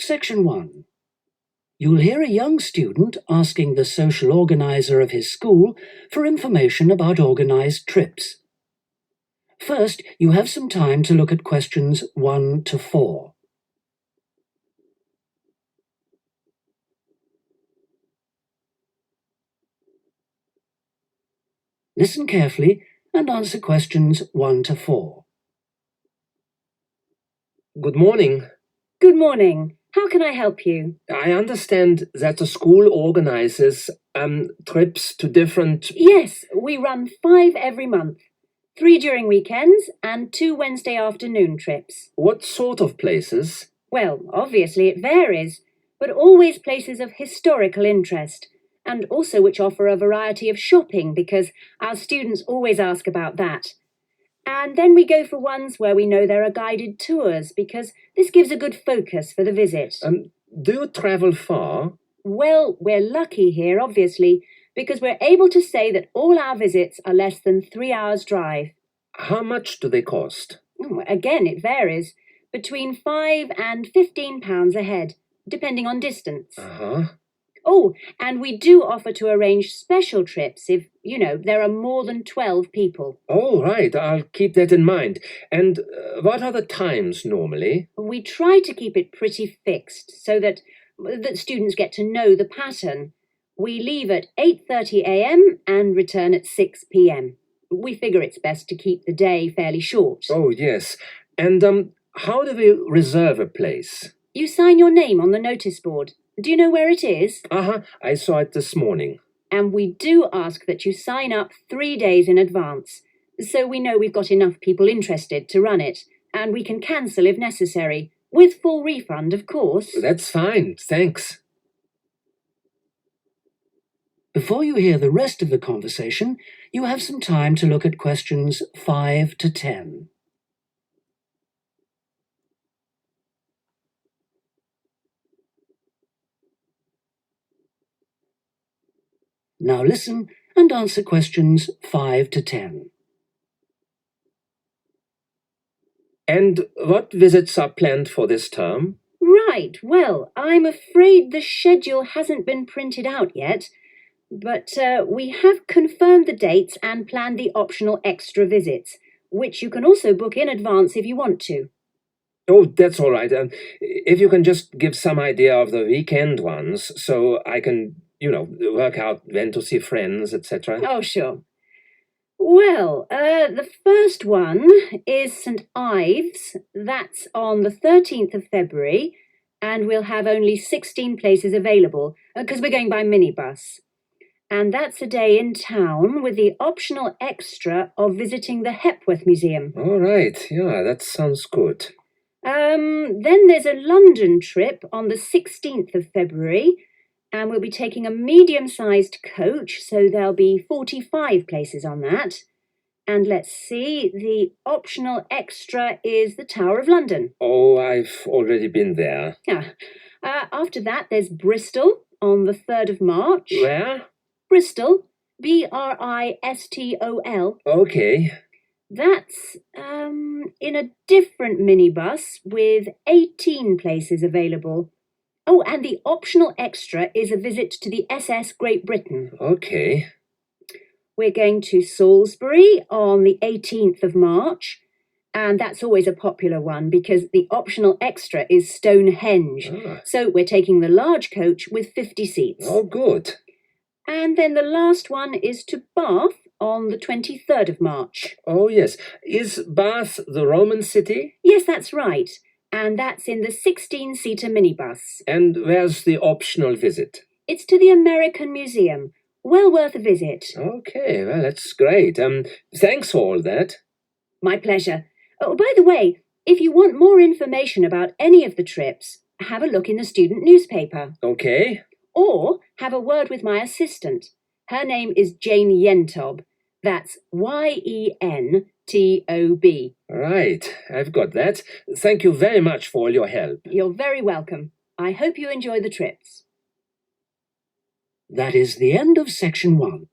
Section 1. You'll hear a young student asking the social organizer of his school for information about organized trips. First, you have some time to look at questions 1 to 4. Listen carefully and answer questions 1 to 4. Good morning. Good morning. How can I help you? I understand that the school organizes trips to different... Yes, we run 5 every month. 3 during weekends and 2 Wednesday afternoon trips. What sort of places? Well, obviously it varies, but always places of historical interest, and also which offer a variety of shopping because our students always ask about that. And then we go for ones where we know there are guided tours because this gives a good focus for the visit. Do you travel far? Well, we're lucky here, obviously, because we're able to say that all our visits are less than 3 hours' drive. How much do they cost? Again, it varies. Between £5 and £15 a head, depending on distance. Oh, and we do offer to arrange special trips if, there are more than 12 people. Oh, right. I'll keep that in mind. And what are the times normally? We try to keep it pretty fixed so that students get to know the pattern. We leave at 8:30 a.m. and return at 6 p.m. We figure it's best to keep the day fairly short. Oh, yes. And how do we reserve a place? You sign your name on the notice board. Do you know where it is? I saw it this morning. And we do ask that you sign up 3 days in advance, so we know we've got enough people interested to run it, and we can cancel if necessary, with full refund, of course. That's fine, thanks. Before you hear the rest of the conversation, you have some time to look at questions 5 to 10. Now listen and answer questions 5 to 10. And what visits are planned for this term? Right, well, I'm afraid the schedule hasn't been printed out yet, but we have confirmed the dates and planned the optional extra visits, which you can also book in advance if you want to. Oh, that's all right. If you can just give some idea of the weekend ones, so I can, work out when to see friends, etc. Oh, sure. Well, the first one is St. Ives. That's on the 13th of February, and we'll have only 16 places available, because we're going by minibus. And that's a day in town with the optional extra of visiting the Hepworth Museum. All right, yeah, that sounds good. Then there's a London trip on the 16th of February, and we'll be taking a medium-sized coach, so there'll be 45 places on that. And let's see, the optional extra is the Tower of London. Oh, I've already been there. After that, there's Bristol on the 3rd of March. Where? Bristol, Bristol. Okay. That's in a different minibus with 18 places available. Oh, and the optional extra is a visit to the SS Great Britain. Okay. We're going to Salisbury on the 18th of March, and that's always a popular one because the optional extra is Stonehenge. So we're taking the large coach with 50 seats. Oh, good. And then the last one is to Bath on the 23rd of March. Oh, yes. Is Bath the Roman city? Yes, that's right. And that's in the 16-seater minibus. And where's the optional visit? It's to the American Museum. Well worth a visit. Okay, well, that's great. Thanks for all that. My pleasure. Oh, by the way, if you want more information about any of the trips, have a look in the student newspaper. Okay. Or have a word with my assistant. Her name is Jane Yentob. That's Yentob. Right, I've got that. Thank you very much for all your help. You're very welcome. I hope you enjoy the trips. That is the end of section 1.